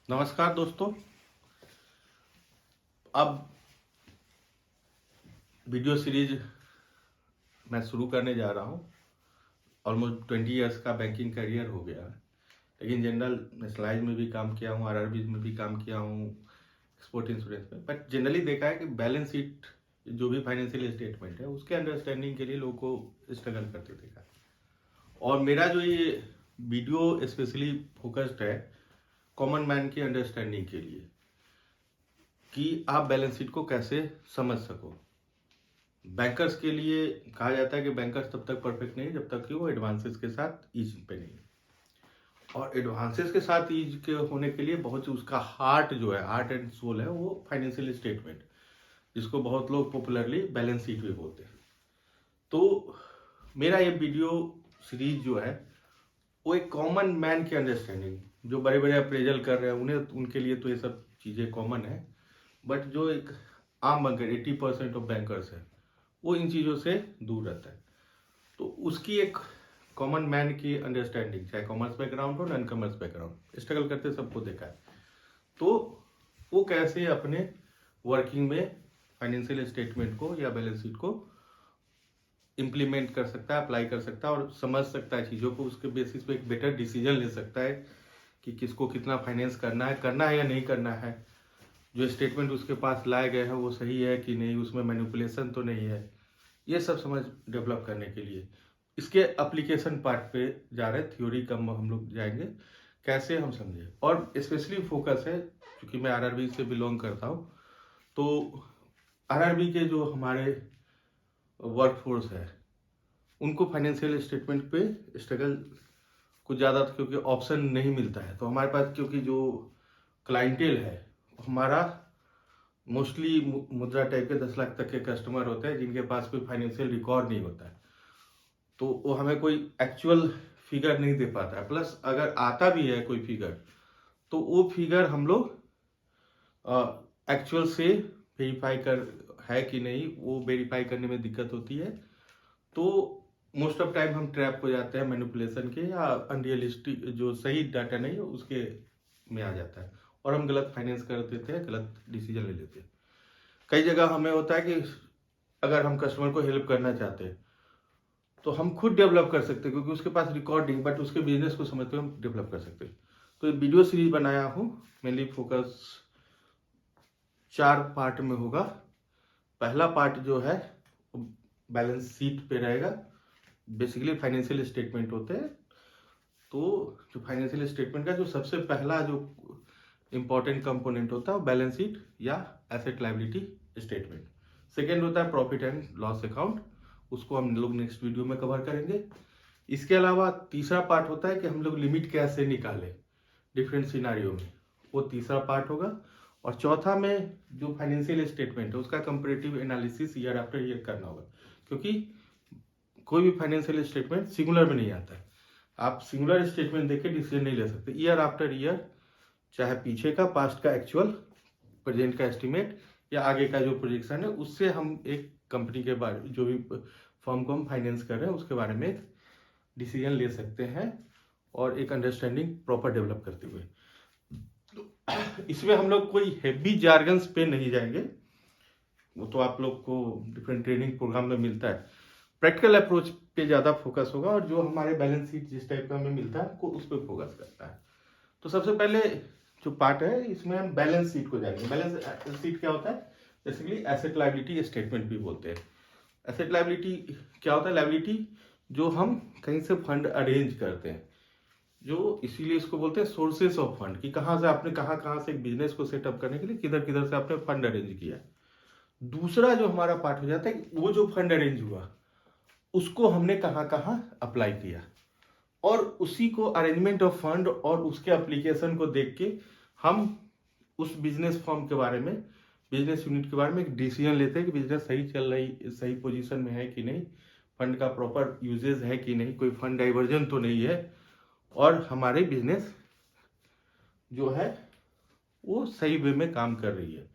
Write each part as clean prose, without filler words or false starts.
नमस्कार दोस्तों। अब वीडियो सीरीज मैं शुरू करने जा रहा हूँ। ऑलमोस्ट 20 इयर्स का बैंकिंग करियर हो गया है, लेकिन जनरल नेशनलाइज में भी काम किया हूँ, आरआरबी में भी काम किया हूँ, एक्सपोर्ट इंश्योरेंस में। बट जनरली देखा है कि बैलेंस शीट जो भी फाइनेंशियल स्टेटमेंट है उसके अंडरस्टैंडिंग के लिए लोगों को स्ट्रगल करते देखा है। और मेरा जो ये वीडियो स्पेशली फोकस्ड है कॉमन मैन की अंडरस्टैंडिंग के लिए कि आप बैलेंस शीट को कैसे समझ सको। बैंकर्स के लिए कहा जाता है कि बैंकर्स तब तक परफेक्ट नहीं जब तक कि वो एडवांसेस के साथ ईज पे नहीं है। और एडवांसेस के साथ ईज के होने के लिए बहुत उसका हार्ट जो है, हार्ट एंड सोल है, वो फाइनेंशियल स्टेटमेंट, जिसको बहुत लोग पॉपुलरली बैलेंस शीट भी बोलते हैं। तो मेरा ये वीडियो सीरीज जो है वो एक कॉमन मैन की अंडरस्टैंडिंग, जो बड़े बड़े अप्रेजल कर रहे हैं उन्हें, उनके लिए तो ये सब चीज़ें कॉमन है। बट जो एक आम बैंकर 80% ऑफ बैंकर्स है वो इन चीज़ों से दूर रहता है। तो उसकी एक कॉमन मैन की अंडरस्टैंडिंग, चाहे कॉमर्स बैकग्राउंड हो नॉन कॉमर्स बैकग्राउंड, स्ट्रगल करते सबको देखा है। तो वो कैसे अपने वर्किंग में फाइनेंशियल स्टेटमेंट को या बैलेंस शीट को इम्प्लीमेंट कर सकता है, अप्लाई कर सकता है और समझ सकता है चीज़ों को, उसके बेसिस पे एक बेटर डिसीजन ले सकता है कि किसको कितना फाइनेंस करना है या नहीं करना है, जो स्टेटमेंट उसके पास लाए गए हैं वो सही है कि नहीं, उसमें मैनिपुलेशन तो नहीं है। ये सब समझ डेवलप करने के लिए इसके एप्लीकेशन पार्ट पे जा रहे हैं, थ्योरी कम हम लोग जाएंगे, कैसे हम समझे। और स्पेशली फोकस है क्योंकि मैं आरआरबी से बिलोंग करता हूँ, तो आरआरबी के जो हमारे वर्कफोर्स है उनको फाइनेंशियल स्टेटमेंट पे स्ट्रगल कुछ ज़्यादा, क्योंकि ऑप्शन नहीं मिलता है। तो हमारे पास क्योंकि जो क्लाइंटेल है हमारा मोस्टली मुद्रा टाइप के 10 लाख तक के कस्टमर होते हैं जिनके पास कोई फाइनेंशियल रिकॉर्ड नहीं होता है। तो वो हमें कोई एक्चुअल फिगर नहीं दे पाता है। प्लस अगर आता भी है कोई फिगर तो वो फिगर हम लोग एक्चुअल से वेरीफाई कर है कि नहीं, वो वेरीफाई करने में दिक्कत होती है। तो मोस्ट ऑफ टाइम हम ट्रैप हो जाते हैं मैनिपुलेशन के, या अनरियलिस्टिक जो सही डाटा नहीं है उसके में आ जाता है और हम गलत फाइनेंस कर देते हैं, गलत डिसीजन ले लेते हैं। कई जगह हमें होता है कि अगर हम कस्टमर को हेल्प करना चाहते हैं तो हम खुद डेवलप कर सकते हैं क्योंकि उसके पास रिकॉर्ड नहीं, बट उसके बिजनेस को समझते हुए हम डेवलप कर सकते हैं। तो ये वीडियो सीरीज बनाया हूँ, मेनली फोकस 4 पार्ट में होगा। पहला पार्ट जो है बैलेंस शीट पे रहेगा। बेसिकली फाइनेंशियल स्टेटमेंट होते हैं, तो जो फाइनेंशियल स्टेटमेंट का जो सबसे पहला जो इंपॉर्टेंट कंपोनेंट होता है वो बैलेंस शीट या एसेट लायबिलिटी स्टेटमेंट। सेकेंड होता है प्रॉफिट एंड लॉस अकाउंट, उसको हम लोग नेक्स्ट वीडियो में कवर करेंगे। इसके अलावा तीसरा पार्ट होता है कि हम लोग लिमिट कैसे निकालें डिफरेंट सिनारियो में, वो तीसरा पार्ट होगा। और चौथा में जो फाइनेंशियल स्टेटमेंट है उसका comparative analysis year after year करना होगा, क्योंकि कोई भी फाइनेंशियल स्टेटमेंट सिंगुलर में नहीं आता है। आप सिंगुलर स्टेटमेंट देख के डिसीजन नहीं ले सकते। ईयर आफ्टर ईयर, चाहे पीछे का पास्ट का एक्चुअल, प्रेजेंट का एस्टिमेट या आगे का जो प्रोजेक्शन है, उससे हम एक कंपनी के बारे जो भी फर्म को हम फाइनेंस कर रहे हैं उसके बारे में एक डिसीजन ले सकते हैं और एक अंडरस्टैंडिंग प्रॉपर डेवलप करते हुए। तो इसमें हम लोग कोई हेवी जार्गन्स पे नहीं जाएंगे, वो तो आप लोग को डिफरेंट ट्रेनिंग प्रोग्राम में मिलता है। प्रैक्टिकल अप्रोच पे ज़्यादा फोकस होगा और जो हमारे बैलेंस शीट जिस टाइप का हमें मिलता है वो उस पर फोकस करता है। तो सबसे पहले जो पार्ट है इसमें हम बैलेंस शीट को जानेंगे। बैलेंस शीट क्या होता है? बेसिकली एसेट लायबिलिटी स्टेटमेंट भी बोलते हैं। एसेट लायबिलिटी क्या होता है? लायबिलिटी जो हम कहीं से फंड अरेंज करते हैं, जो इसीलिए इसको बोलते हैं सोर्सेस ऑफ फंड, कि कहाँ से आपने कहाँ से एक बिजनेस को सेटअप करने के लिए किधर किधर से आपने फंड अरेंज किया। दूसरा जो हमारा पार्ट हो जाता है कि वो जो फंड अरेंज हुआ उसको हमने कहाँ कहाँ अप्लाई किया, और उसी को अरेंजमेंट ऑफ फंड और उसके एप्लीकेशन को देख के हम उस बिजनेस फॉर्म के बारे में, बिजनेस यूनिट के बारे में एक डिसीजन लेते हैं कि बिजनेस सही चल रही, सही पोजीशन में है कि नहीं, फंड का प्रॉपर यूजेज है कि नहीं, कोई फंड डाइवर्जन तो नहीं है, और हमारे बिजनेस जो है वो सही वे में काम कर रही है।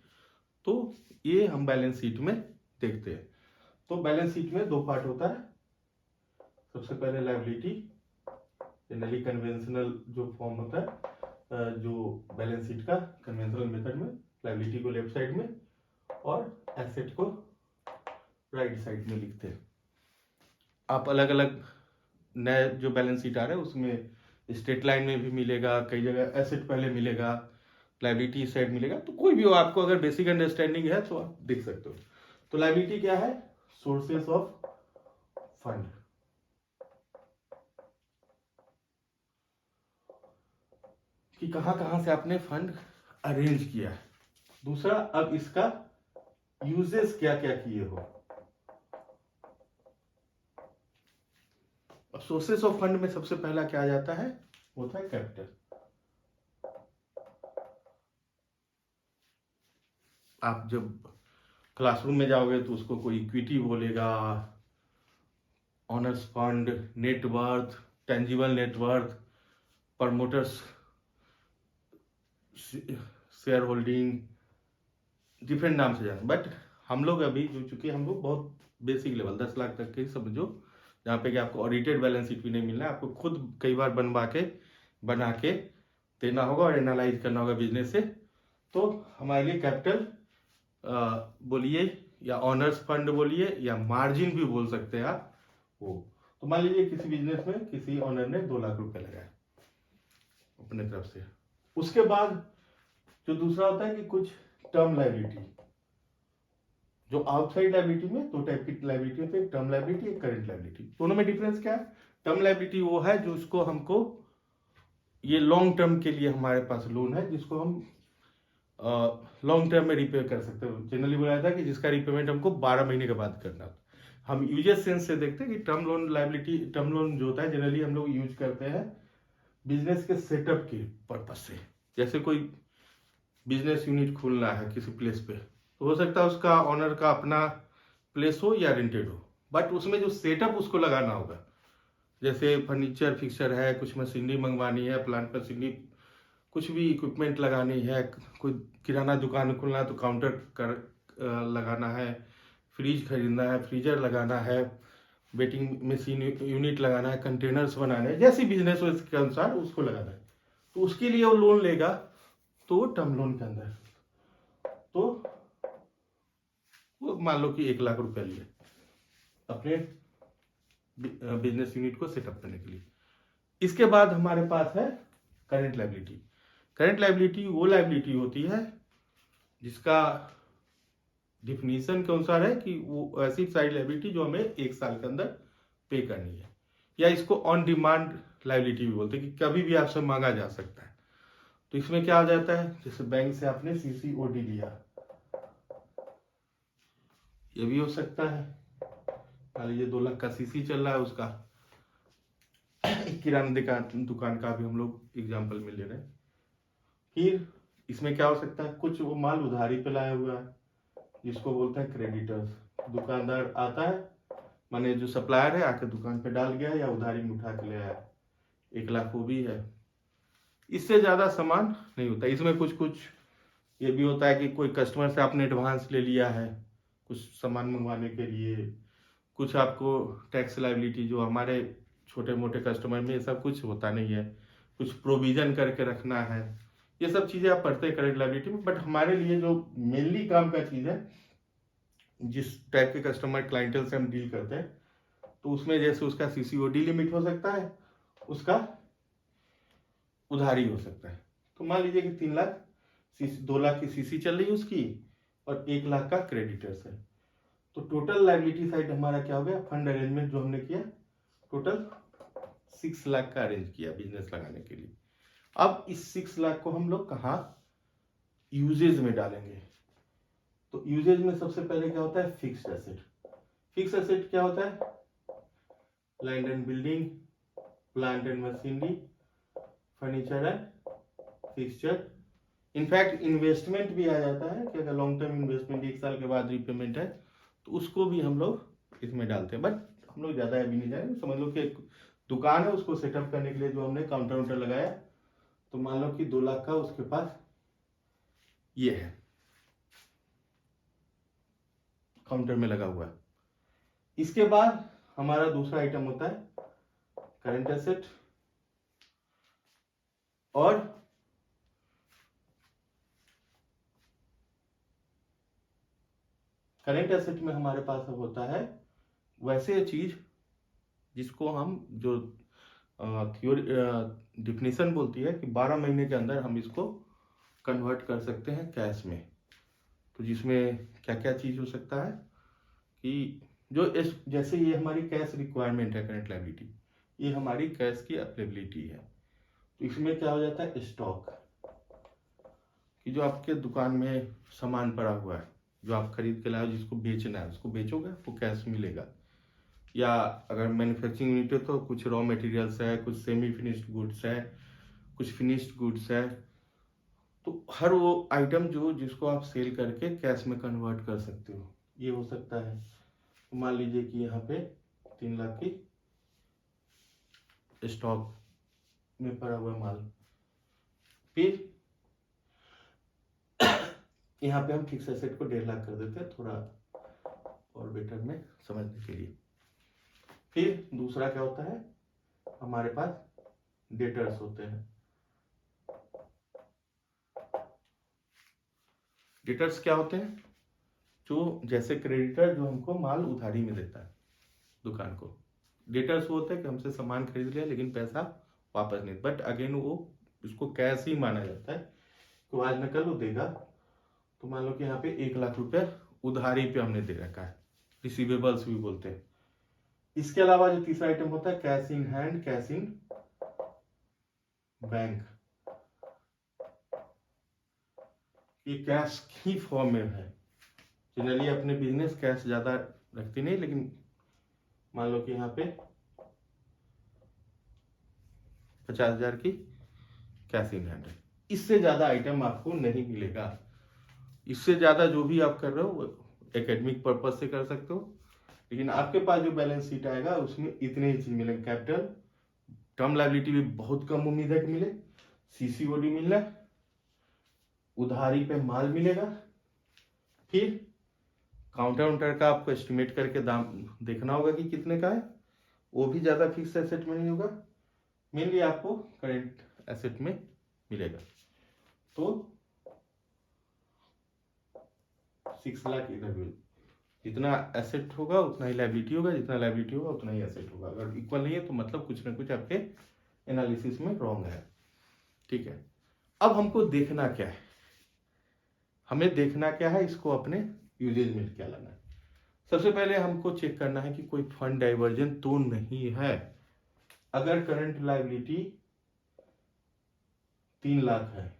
तो ये हम बैलेंस शीट में देखते हैं। तो बैलेंस शीट में दो पार्ट होता है। सबसे पहले लायबिलिटी, जनरली कन्वेंशनल जो फॉर्म होता है, जो बैलेंस शीट का कन्वेंशनल मेथड में लायबिलिटी को लेफ्ट साइड में और एसेट को राइट साइड में लिखते हैं। आप अलग अलग नए जो बैलेंस शीट आ रहे हैं उसमें स्ट्रेट लाइन में भी मिलेगा, कई जगह एसेट पहले मिलेगा, लायबिलिटी साइड मिलेगा। तो कोई भी हो, आपको अगर बेसिक अंडरस्टैंडिंग है तो आप देख सकते हो। तो लायबिलिटी क्या है? Sources of fund. कि कहां कहां से आपने फंड अरेंज किया है। दूसरा, अब इसका यूजेस क्या क्या किए हो। अब सोर्सेस ऑफ फंड में सबसे पहला क्या आ जाता है? होता है कैपिटल। आप जब क्लासरूम में जाओगे तो उसको कोई इक्विटी बोलेगा, honours fund, net worth, tangible net worth, promoters share holding, different नाम से जाने। बट हम लोग अभी जो चूंकि हम लोग बहुत बेसिक लेवल 10 लाख तक के समझो, जहाँ पे कि आपको ऑडिटेड बैलेंस शीट भी नहीं मिलना है, आपको खुद कई बार बना के देना होगा और एनालाइज करना होगा बिजनेस से। तो हमारे लिए कैपिटल बोलिए या ऑनर्स फंड बोलिए या मार्जिन भी बोल सकते हैं आप वो। तो मान लीजिए किसी बिजनेस में किसी ऑनर ने 2 लाख रुपए लगाया अपने तरफ से। उसके बाद जो दूसरा होता है कि कुछ टर्म लायबिलिटी, जो आउटसाइड लायबिलिटी में 2 टाइप की लायबिलिटी होती है, टर्म लायबिलिटी, एक करंट लायबिलिटी। दोनों में डिफरेंस क्या है? टर्म लायबिलिटी वो है जो उसको हमको ये लॉन्ग टर्म के लिए हमारे पास लोन है जिसको हम लॉन्ग टर्म में रिपे कर सकते हो। जनरली बोला जाता है कि जिसका रिपेमेंट हमको 12 महीने के बाद करना होता है। हम यूजेस सेंस से देखते हैं कि term loan liability, term loan जो होता है जनरली हम लोग यूज करते हैं बिजनेस के सेटअप के पर्पज से। जैसे कोई बिजनेस यूनिट खोलना है किसी प्लेस पे, तो हो सकता है उसका ऑनर का अपना प्लेस हो या रेंटेड हो, बट उसमें जो सेटअप उसको लगाना होगा, जैसे फर्नीचर फिक्सर है, कुछ मशीनरी मंगवानी है, प्लांट मशीनरी, कुछ भी इक्विपमेंट लगानी है, कोई किराना दुकान खोलना है तो काउंटर लगाना है, फ्रिज खरीदना है, फ्रीजर लगाना है, वेटिंग मशीन यूनिट लगाना है, कंटेनर्स बनाने हैं, जैसी बिजनेस हो इसके अनुसार उसको लगाना है। तो उसके लिए वो लोन लेगा तो टर्म लोन के अंदर तो वो मान लो कि 1 लाख रुपया लिए अपने बिजनेस यूनिट को सेटअप करने के लिए। इसके बाद हमारे पास है करंट लायबिलिटी। करंट लायबिलिटी वो लायबिलिटी होती है जिसका डिफिनीशन के अनुसार है कि वो ऐसी साइड लायबिलिटी जो हमें 1 साल के अंदर पे करनी है, या इसको ऑन डिमांड लायबिलिटी भी बोलते हैं कि कभी भी आपसे मांगा जा सकता है। तो इसमें क्या आ जाता है? जैसे बैंक से आपने सीसीओडी लिया, ये भी हो सकता है। मान लीजिए 2 लाख का सीसी चल रहा है उसका, किराना दुकान का भी हम लोग एग्जाम्पल में ले रहे हैं। फिर इसमें क्या हो सकता है? कुछ वो माल उधारी पे लाया हुआ है जिसको बोलते हैं क्रेडिटर्स। दुकानदार आता है, माने जो सप्लायर है आके दुकान पे डाल गया या उधारी में उठा के ले आया, 1 लाख वो भी है। इससे ज्यादा सामान नहीं होता। इसमें कुछ कुछ ये भी होता है कि कोई कस्टमर से आपने एडवांस ले लिया है कुछ सामान मंगवाने के लिए, कुछ आपको टैक्स लायबिलिटी, जो हमारे छोटे मोटे कस्टमर में ये सब कुछ होता नहीं है, कुछ प्रोविजन करके रखना है, ये सब चीजें आप पढ़ते हैं करंट लायबिलिटी में। बट हमारे लिए जो मेनली काम का चीज है, जिस टाइप के कस्टमर क्लाइंटल से हम डील करते हैं, तो उसमें जैसे उसका सीसीओडी लिमिट हो सकता है, उसका उधारी हो सकता है। तो मान लीजिए कि 3 लाख 2 लाख की सीसी चल रही है उसकी और 1 लाख का क्रेडिटर्स है। तो टोटल लायबिलिटी साइड हमारा क्या हो गया? फंड अरेंजमेंट जो हमने किया टोटल 6 लाख का अरेंज किया बिजनेस लगाने के लिए। अब इस 6 लाख को हम लोग कहाँ यूजेज में डालेंगे? तो यूजेज में सबसे पहले क्या होता है? Fixed asset. फिक्स्ड एसेट क्या होता है? Land and building, plant and machinery, furniture and fixture. In fact investment भी आ जाता है कि अगर लॉन्ग टर्म इन्वेस्टमेंट 1 साल के बाद रिपेमेंट है तो उसको भी हम लोग इसमें डालते हैं। बट हम लोग ज्यादा अभी नहीं जाएंगे। समझ लो कि एक दुकान है, उसको सेटअप करने के लिए जो हमने काउंटर वाउंटर लगाया, तो मान लो कि 2 लाख का उसके पास ये है, काउंटर में लगा हुआ है। इसके बाद हमारा दूसरा आइटम होता है करंट एसेट और करेंट एसेट में हमारे पास अब होता है वैसे चीज जिसको हम जो थ्योरी डिफिनीशन बोलती है कि 12 महीने के अंदर हम इसको कन्वर्ट कर सकते हैं कैश में। तो जिसमें क्या क्या चीज हो सकता है कि जैसे ये हमारी कैश रिक्वायरमेंट है, करंट लायबिलिटी, ये हमारी कैश की अवेलेबिलिटी है। तो इसमें क्या हो जाता है, स्टॉक, कि जो आपके दुकान में सामान पड़ा हुआ है, जो आप खरीद के लाए, जिसको बेचना है उसको बेचोगे, आपको कैश मिलेगा। या अगर मैन्युफैक्चरिंग यूनिट है तो कुछ रॉ मटेरियल्स है, कुछ सेमी फिनिश्ड गुड्स है, कुछ फिनिश्ड गुड्स है। तो हर वो आइटम जिसको आप सेल करके कैश में कन्वर्ट कर सकते हो, ये हो सकता है। मान लीजिए कि यहाँ पे 3 लाख की स्टॉक में पड़ा हुआ माल, फिर यहाँ पे हम फिक्स एसेट को 1.5 लाख कर देते हैं, थोड़ा और बेटर में समझने के लिए। फिर दूसरा क्या होता है, हमारे पास डेटर्स होते हैं। डेटर्स क्या होते हैं, जो जैसे क्रेडिटर जो हमको माल उधारी में देता है दुकान को। डेटर्स वो होता है कि हमसे सामान खरीद लिया लेकिन पैसा वापस नहीं, बट अगेन वो इसको कैश ही माना जाता है। तो आज न कल वो देगा। तो मान लो कि यहाँ पे 1 लाख रुपए उधारी पे हमने दे रखा है, रिसीवेबल्स भी बोलते हैं। इसके अलावा जो तीसरा आइटम होता है, cash in hand, cash in bank, ये कैश की फॉर्म में है। जनरली अपने बिजनेस कैश ज्यादा रखती नहीं, लेकिन मान लो कि यहाँ पे 50,000 की कैश इन हैंड है। इससे ज्यादा आइटम आपको नहीं मिलेगा। इससे ज्यादा जो भी आप कर रहे हो वो एकेडमिक पर्पज से कर सकते हो, लेकिन आपके पास जो बैलेंस शीट आएगा उसमें इतने ही चीज मिलेंगे। कैपिटल, टर्म लायबिलिटी भी बहुत कम उम्मीद है कि मिले, सीसीओडी मिलना, उधारी पे माल मिलेगा, फिर काउंटर उंटर का आपको एस्टिमेट करके दाम देखना होगा कि कितने का है, वो भी ज्यादा फिक्स एसेट में नहीं होगा, मेनली आपको करेंट एसेट में मिलेगा। तो 6 लाख इधर भी, जितना एसेट होगा उतना ही लायबिलिटी होगा, जितना लायबिलिटी होगा उतना ही एसेट होगा। अगर इक्वल नहीं है तो मतलब कुछ ना कुछ आपके एनालिसिस में रॉन्ग है। ठीक है, अब हमको देखना क्या है, हमें देखना क्या है, इसको अपने यूजेज में क्या लाना है। सबसे पहले हमको चेक करना है कि कोई फंड डाइवर्जन तो नहीं है। अगर करंट लायबिलिटी 3 लाख है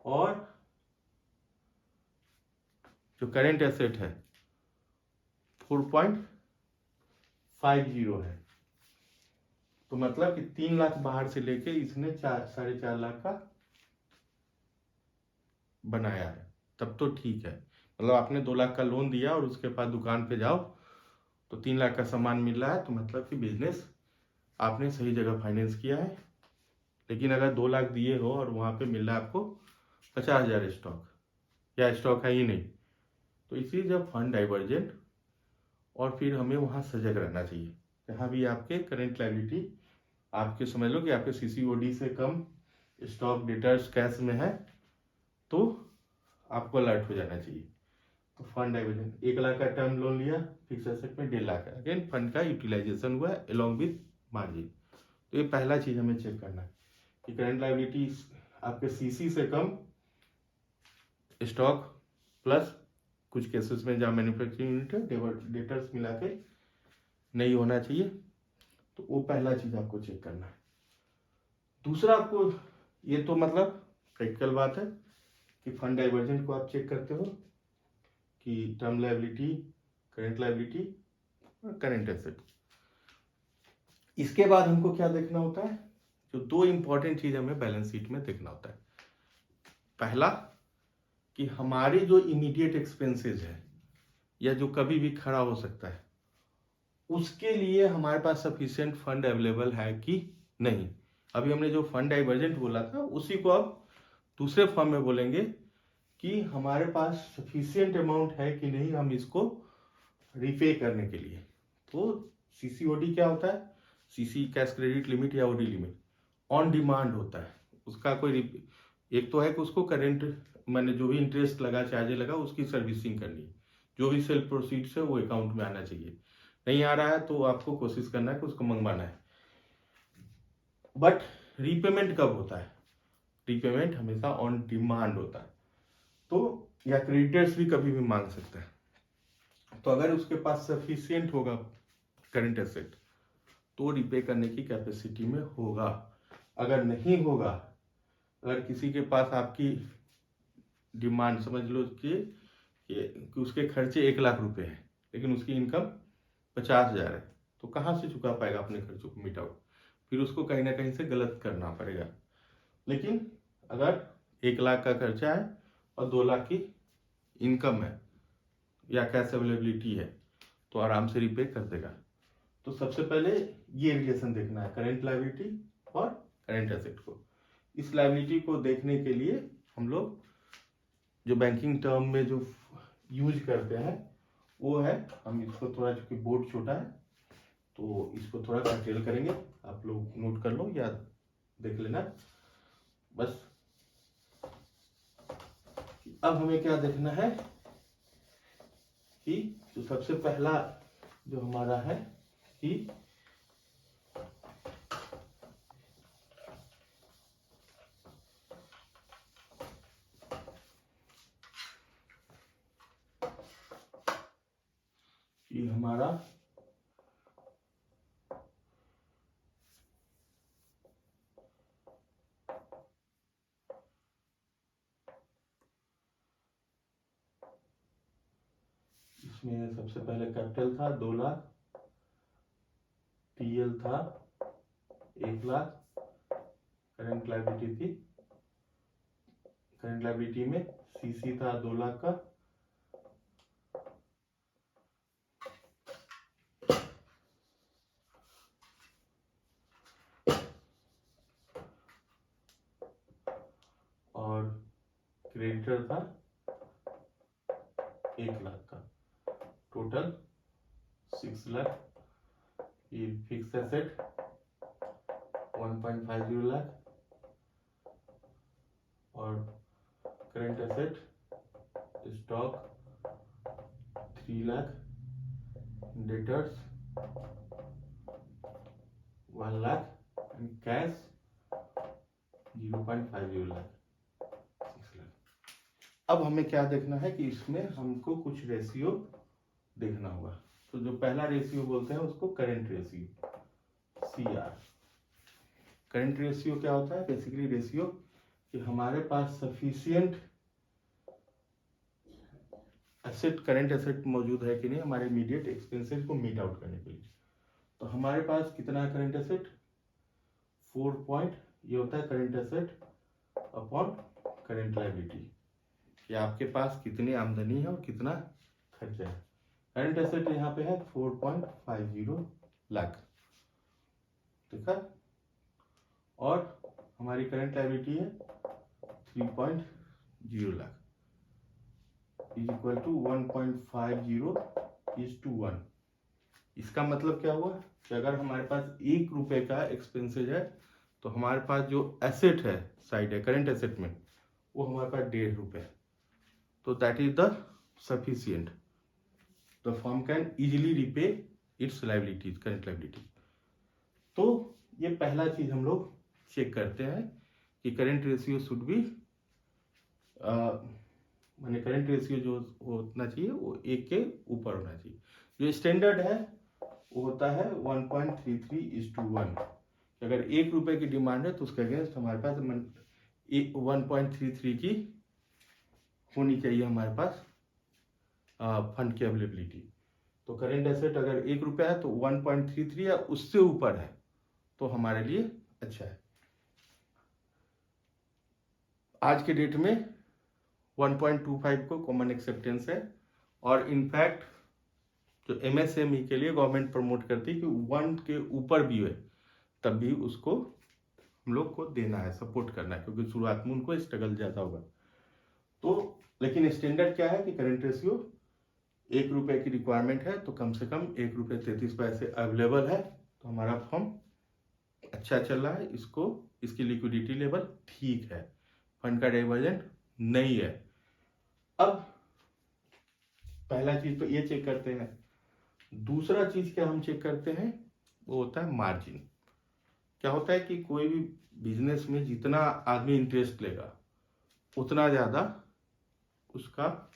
और जो करंट एसेट है 4.50 है, तो मतलब कि 3 लाख बाहर से लेके इसने 4.5 लाख का बनाया है, तब तो ठीक है। मतलब आपने 2 लाख का लोन दिया और उसके बाद दुकान पे जाओ तो 3 लाख का सामान मिल रहा है, तो मतलब कि बिजनेस आपने सही जगह फाइनेंस किया है। लेकिन अगर 2 लाख दिए हो और वहां पे मिल रहा है आपको 50,000 स्टॉक, या स्टॉक है ही नहीं, तो इसी जब फंड डाइवर्जेंट, और फिर हमें वहां सजग रहना चाहिए। जहां भी आपके करेंट लायबिलिटी आपके समझ लो कि आपके सीसीओडी से कम स्टॉक डेटर्स कैश में है, तो आपको अलर्ट हो जाना चाहिए। तो फंड डाइवर्जेंट, 1 लाख का टर्म लोन लिया, फिक्स एसेट में 1.5 लाख है, अगेन फंड का यूटिलाइजेशन हुआ है अलॉन्ग विद मार्जिन। तो ये पहला चीज हमें चेक करना है कि करंट लायबिलिटी आपके सीसी से कम स्टॉक प्लस कुछ केसेस में जहाँ मैन्युफैक्चरिंग यूनिट है डेटर्स मिला के नहीं होना चाहिए। तो वो पहला चीज आपको चेक करना है। दूसरा, आपको ये तो मतलब प्रैक्टिकल बात है कि फंड डाइवर्जेंट को आप चेक करते हो कि टर्म लायबिलिटी, करंट लायबिलिटी और करंट एसेट। इसके बाद हमको क्या देखना होता है, जो 2 इंपॉर्टेंट चीज हमें बैलेंस शीट में देखना होता है। पहला कि हमारे जो इमीडिएट एक्सपेंसेस है या जो कभी भी खड़ा हो सकता है, उसके लिए हमारे पास सफिशिएंट फंड अवेलेबल है कि नहीं। अभी हमने जो फंड डाइवर्जेंट बोला था उसी को अब दूसरे फॉर्म में बोलेंगे कि हमारे पास सफिशिएंट अमाउंट है कि नहीं हम इसको रिपे करने के लिए। तो सीसीओडी क्या होता है, सीसी कैश क्रेडिट लिमिट या ओडी लिमिट ऑन डिमांड होता है। उसका कोई एक तो है कि उसको करेंट मैंने जो भी इंटरेस्ट लगा चार्ज लगा उसकी सर्विसिंग करनी है, जो भी सेल प्रोसीड्स है वो अकाउंट में आना चाहिए। नहीं आ रहा है तो आपको कोशिश करना है कि उसको मंगवाना है। बट रीपेमेंट कब होता है? रीपेमेंट हमेशा ऑन डिमांड होता है, तो या क्रेडिटर्स भी कभी भी मांग सकता है। तो अगर उसके पास सफिशियंट होगा करंट एसेट तो रिपे करने की कैपेसिटी में होगा। अगर नहीं होगा, अगर किसी के पास आपकी डिमांड समझ लो कि उसके खर्चे 1 लाख रुपए हैं लेकिन उसकी इनकम 50,000 है, तो कहाँ से चुका पाएगा अपने खर्चों को मीट आउट? फिर उसको कहीं ना कहीं से गलत करना पड़ेगा। लेकिन अगर 1 लाख का खर्चा है और 2 लाख की इनकम है या कैश अवेलेबिलिटी है तो आराम से रिपे कर देगा। तो सबसे पहले ये रिलेशन देखना है करेंट लायबिलिटी और करेंट एसेट को। इस लायबिलिटी को देखने के लिए हम लोग जो बैंकिंग टर्म में जो यूज करते हैं वो है, हम इसको थोड़ा, चूंकि बोर्ड छोटा है तो इसको थोड़ा डिटेल करेंगे, आप लोग नोट कर लो या देख लेना बस। अब हमें क्या देखना है कि जो सबसे पहला जो हमारा है कि हमारा इसमें सबसे पहले कैपिटल था 2 लाख, टीएल था 1 लाख, करंट लायबिलिटी थी, करंट लायबिलिटी में सीसी था 2 लाख का, और क्रेडिटर था 1 लाख का, टोटल 6 लाख। ये फिक्स एसेट 1.50 लाख और current asset stock 3 lakh, debtors 1 lakh and cash 0.50 lakh, 6 lakh. अब हमें क्या देखना है कि इसमें हमको कुछ रेशियो देखना होगा। तो जो पहला रेशियो बोलते हैं उसको current ratio, CR। Current ratio क्या होता है? बेसिकली रेशियो कि हमारे पास सफिशियंट एसेट, करंट एसेट मौजूद है कि नहीं हमारे इमीडिएट एक्सपेंसेस को मीट आउट करने के लिए। तो हमारे पास कितना है करंट एसेट? 4 ये होता है current asset upon current liability, कि आपके पास कितनी आमदनी है और कितना खर्चा है। करंट एसेट यहाँ पे है 4.50 लाख, ठीक है, और हमारी करंट लायबिलिटी है 3.0 लाख, इज इक्वल टू 1.50:1। इसका मतलब क्या हुआ कि अगर हमारे पास 1 रुपए का एक्सपेंसेज है तो हमारे पास जो एसेट है साइड है करंट एसेट में वो हमारे पास 1.5 रुपए है। तो that is the sufficient, the firm can easily repay it's liabilities, current liability. तो ये पहला चीज हम लोग चेक करते हैं कि करंट रेशियो शुड बी, माने करंट रेशियो जो होना चाहिए वो 1 के ऊपर होना चाहिए। जो स्टैंडर्ड है वो होता है 1.33:1। अगर 1 रुपए की डिमांड है तो उसके अगेंस्ट हमारे पास 1.33 की होनी चाहिए हमारे पास फंड की अवेलेबिलिटी। तो करेंट एसेट अगर 1 रुपया है तो 1.33 या उससे ऊपर है तो हमारे लिए अच्छा है। आज के डेट में 1.25 को कॉमन एक्सेप्टेंस है, और इनफैक्ट जो MSME के लिए गवर्नमेंट प्रमोट करती है कि 1 के ऊपर भी है तब भी उसको हम लोग को देना है, सपोर्ट करना है, क्योंकि शुरुआत में उनको स्ट्रगल ज़्यादा होगा। तो लेकिन स्टैंडर्ड क्या है कि करंट रेशियो 1 रुपए की रिक्वायरमेंट है तो कम से कम 1 रुपये 33 पैसे अवेलेबल है तो हमारा फर्म अच्छा चल रहा है, इसको इसकी लिक्विडिटी लेवल ठीक है, फंड का डाइवर्जन नहीं है। अब पहला चीज तो ये चेक करते हैं। दूसरा चीज क्या हम चेक करते हैं, वो होता है मार्जिन। क्या होता है कि कोई भी बिजनेस में जितना आदमी इंटरेस्ट लेगा उतना ज़्यादा उसका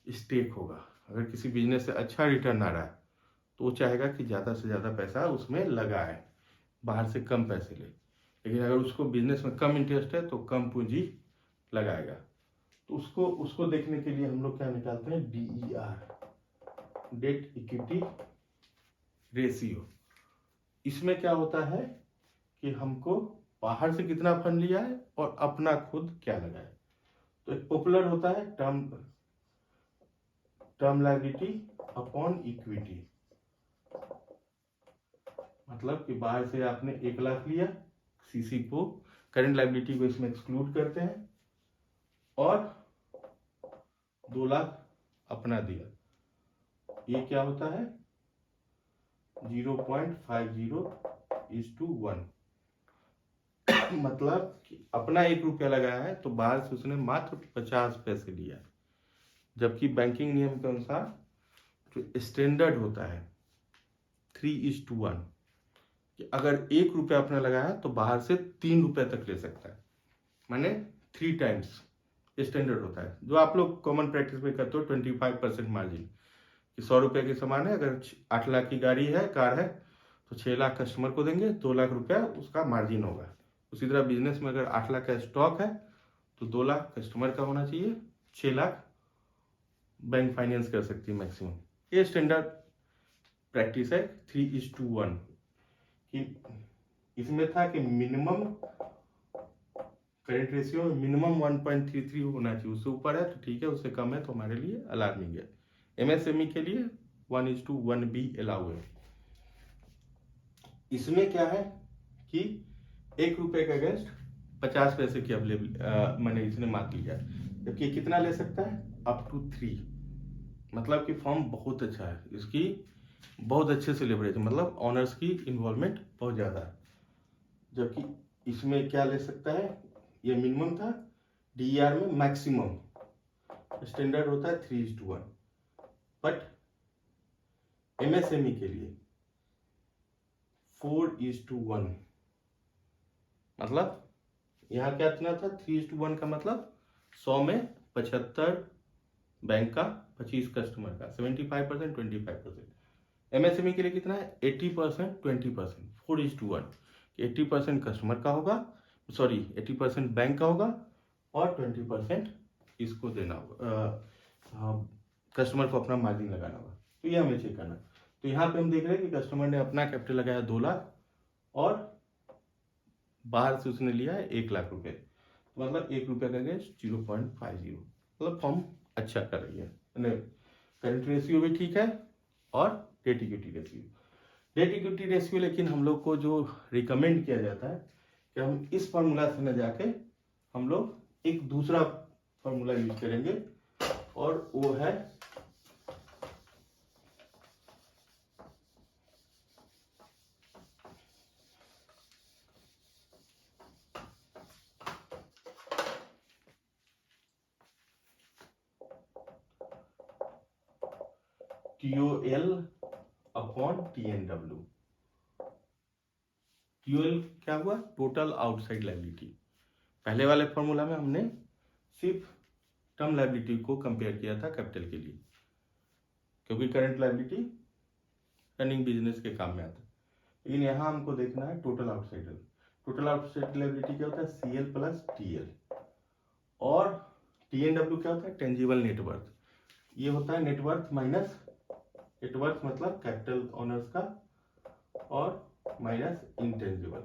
स्टेक होगा। अगर किसी बिजनेस से अच्छा रिटर्न आ रहा है तो वो चाहेगा कि ज़्यादा से ज़्यादा पैसा उसमें लगाए, बाहर से कम पैसे ले। लेकिन अगर उसको बिजनेस में कम इंटरेस्ट है तो कम पूंजी लगाएगा। तो उसको उसको देखने के लिए हम लोग क्या निकालते हैं, DER, डेट इक्विटी रेशियो। इसमें क्या होता है कि हमको बाहर से कितना फंड लिया है और अपना खुद क्या लगा है। तो एक पॉपुलर होता है टर्म लायबिलिटी अपॉन इक्विटी। मतलब कि बाहर से आपने 1 लाख लिया, सीसी को, करंट लायबिलिटी को इसमें एक्सक्लूड करते हैं, और 2 लाख अपना दिया। ये क्या होता है, 0.50:1। मतलब कि अपना 1 रुपया लगाया है तो बाहर से उसने मात्र 50 पैसे लिया। जबकि बैंकिंग नियम के अनुसार जो स्टैंडर्ड होता है 3:1, कि अगर 1 रुपया अपना लगाया तो बाहर से 3 रुपये तक ले सकता है, माने 3 टाइम्स स्टैंडर्ड होता है। जो आप लोग कॉमन प्रैक्टिस में करते हो 25% मार्जिन, कि 100 रुपये के समान है। अगर 8 लाख की गाड़ी है, कार है, तो 6 लाख कस्टमर को देंगे, 2 लाख रुपया उसका मार्जिन होगा। उसी तरह बिजनेस में अगर 8 लाख का स्टॉक है तो 2 लाख कस्टमर का होना चाहिए, 6 लाख बैंक फाइनेंस कर सकती है मैक्सिमम। ये स्टैंडर्ड प्रैक्टिस है 3:1 कि इसमें था कि मिनिमम करेंट रेशियो मिनिमम 1.33 होना चाहिए। उससे ऊपर है तो ठीक है, उससे कम है तो हमारे लिए अलार्मिंग है। MSME के लिए 1:1 भी अलाउ है। इसमें क्या है कि 1 रुपये के अगेंस्ट 50 पैसे की अवेलेबल मैंने इसने मार्क लिया, जबकि कितना ले सकता है, अप टू 3। मतलब कि फॉर्म बहुत अच्छा है, इसकी बहुत अच्छे से लेवरेज, मतलब ऑनर्स की इन्वॉल्वमेंट बहुत ज़्यादा है। जबकि इसमें क्या ले सकता है, ये मिनिमम था, DER में मैक्सिमम स्टैंडर्ड होता है 3:1, बट MSME के लिए 4:1। मतलब यहाँ क्या इतना था, 3:1 का मतलब 100 में 75 बैंक का, 25 कस्टमर का, 75% 25%। MSME के लिए कितना है, 80% 20%, 4:1। 80% कस्टमर का होगा, सॉरी 80% बैंक का होगा और 20% इसको देना होगा, कस्टमर को अपना मार्जिन लगाना होगा। तो ये हमें चेक करना। तो यहाँ पे हम देख रहे हैं कि कस्टमर ने अपना कैपिटल लगाया 2 लाख और बाहर से उसने लिया है 1 लाख रुपए। तो मतलब 1 रुपये का अगेंस्ट 0.50। मतलब फॉर्म अच्छा कर रही है, करंट रेशियो भी ठीक है और डेट इक्विटी रेशियो। लेकिन हम लोग को जो रिकमेंड किया जाता है कि हम इस फार्मूला से न जाके हम लोग एक दूसरा फार्मूला यूज करेंगे, और वो है TOL अपॉन TNW। TOL क्या हुआ, टोटल आउटसाइड लायबिलिटी। पहले वाले फॉर्मूला में हमने सिर्फ टर्म लायबिलिटी को कंपेयर किया था कैपिटल के लिए, क्योंकि करंट लायबिलिटी रनिंग बिजनेस के काम में आता है। लेकिन यहाँ हमको देखना है total outside. Total outside liability क्या होता है, CL प्लस TL। और TNW क्या होता है, टेंजिबल नेटवर्थ। ये होता है नेटवर्थ माइनस नेटवर्थ, मतलब कैपिटल ऑनर्स का, और माइनस इंटेंजिबल।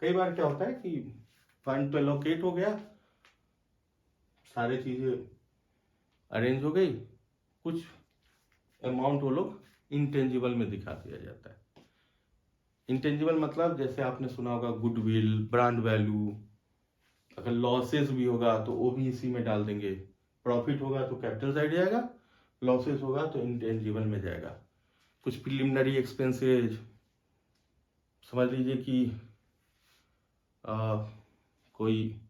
कई बार क्या होता है कि फंड तो एलोकेट हो गया, सारी चीजें अरेंज हो गई, कुछ अमाउंट वो लोग इंटेंजिबल में दिखा दिया जाता है। इंटेंजिबल मतलब जैसे आपने सुना होगा गुडविल, ब्रांड वैल्यू। अगर लॉसेस भी होगा तो वो भी इसी में डाल देंगे। प्रॉफिट होगा तो कैपिटल साइड जाएगा, लॉसेस होगा तो इंटेंजिबल में जाएगा। कुछ प्रिलिमिनरी एक्सपेंसेज, समझ लीजिए कि कोई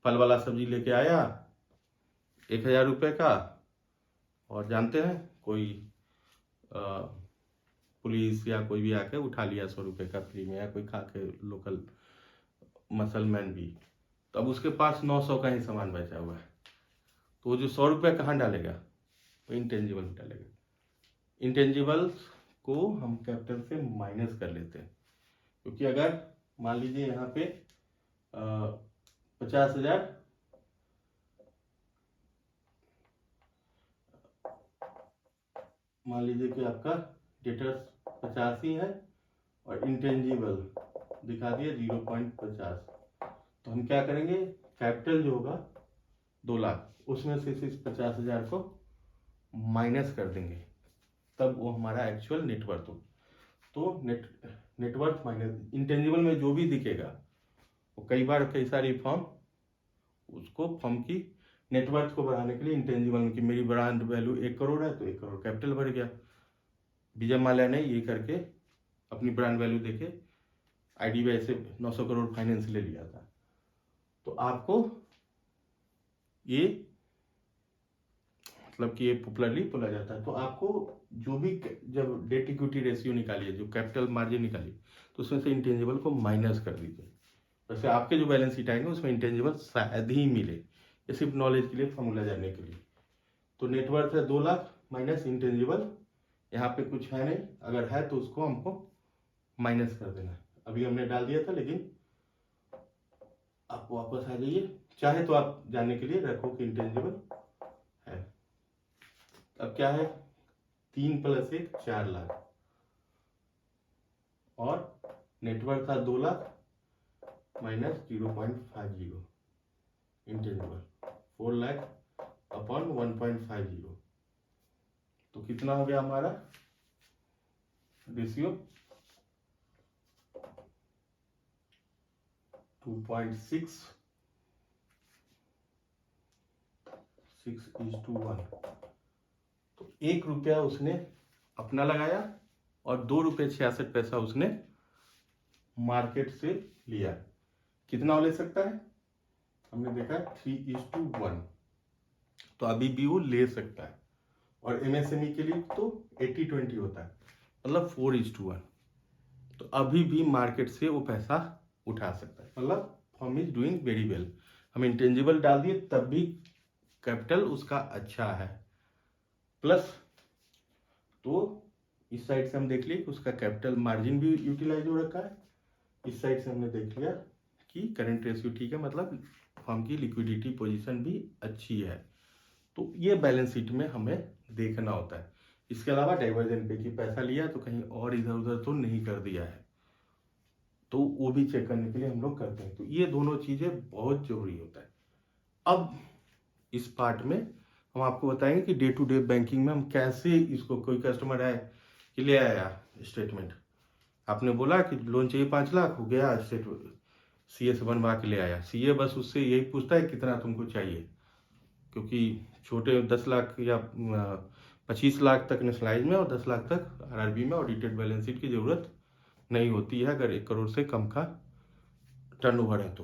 फल वाला सब्जी लेके आया, 1,000 रुपये का, और जानते हैं कोई पुलिस या कोई भी आके उठा लिया 100 रुपये का फ्री में, या कोई खा के लोकल मसलमैन भी, तो अब उसके पास 900 का ही सामान बचा हुआ है, तो वो जो 100 रुपये कहाँ डालेगा, वो इंटेंजिबल में डालेगा। इंटेंजिबल्स को हम कैपिटल से माइनस कर लेते हैं, क्योंकि अगर मान लीजिए यहाँ पे 50,000, मान लीजिए कि आपका डेटर्स 50 ही है और इंटेंजिबल दिखा दिया 0.50, तो हम क्या करेंगे, कैपिटल जो होगा 2 लाख, उसमें से इस 50,000 को माइनस कर देंगे, तब वो हमारा एक्चुअल नेटवर्थ हो। तो नेटवर्थ माइनस इंटेंजिबल में जो भी दिखेगा, वो कई बार कई सारी फर्म उसको फर्म की नेटवर्थ को बढ़ाने के लिए इंटेंजिबल में, कि मेरी ब्रांड वैल्यू 1 करोड़ है तो 1 करोड़ कैपिटल बढ़ गया। विजय माल्या ने ये करके अपनी ब्रांड वैल्यू देके IDBI से 900 करोड़ फाइनेंस ले लिया था। तो आपको ये मतलब कि ये पॉपुलरली बोला जाता है। तो आपको जो भी जब डेट इक्विटी रेशियो निकालिए, जो कैपिटल मार्जिन निकालिए, तो उसमें से इंटेंजिबल को माइनस कर दीजिए। वैसे आपके जो बैलेंस शीट आएंगे उसमें इंटेंजिबल शायद ही मिले, ये सिर्फ नॉलेज के लिए, फॉर्मूला जानने के लिए। तो नेटवर्थ है 2 लाख माइनस इंटेंजिबल, यहाँ पे कुछ है नहीं, अगर है तो उसको हमको माइनस कर देना। अभी हमने डाल दिया था, लेकिन आप वापस आ जाइए, चाहे तो आप जानने के लिए रखो कि इंटेंजिबल है। अब क्या है, 3 + 1 4 लाख, और नेटवर्थ था 2 lakh minus 0.50, intangible 4 lakh upon 1.50, तो कितना हो गया हमारा रेशियो, 2.66:1। तो 1 रुपया उसने अपना लगाया और 2 रुपये 66 पैसा उसने मार्केट से लिया। कितना ले सकता है, हमने देखा 3:1, तो अभी भी वो ले सकता है। और MSME के लिए तो 80-20 होता है, मतलब 4:1, तो अभी भी मार्केट से वो पैसा उठा सकता है, मतलब firm is doing very well. हम इंटेंजिबल डाल दिए तब भी कैपिटल उसका अच्छा है, प्लस तो इस साइड से हम देख लिए कि उसका कैपिटल मार्जिन भी यूटिलाइज हो रखा है, इस साइड से हमने देख लिया कि करंट रेशियो ठीक है, मतलब फर्म की लिक्विडिटी पोजीशन भी अच्छी है। तो ये बैलेंस शीट में हमें देखना होता है। इसके अलावा डाइवर्जन पे कि पैसा लिया तो कहीं और इधर उधर तो नहीं कर दिया है, तो वो भी चेक करने के लिए हम लोग करते हैं। तो ये दोनों चीज़ें बहुत जरूरी होता है। अब इस पार्ट में हम आपको बताएंगे कि डे टू डे बैंकिंग में हम कैसे इसको, कोई कस्टमर है कि ले आया स्टेटमेंट, आपने बोला कि लोन चाहिए 5 लाख, हो गया स्टेटमेंट CA से बनवा के ले आया। CA बस उससे यही पूछता है कितना तुमको चाहिए, क्योंकि छोटे 10 लाख या 25 लाख तक नेशनलाइज में और 10 लाख तक RRB में ऑडिटेड बैलेंस शीट की जरूरत नहीं होती है अगर 1 करोड़ से कम का टर्नओवर है तो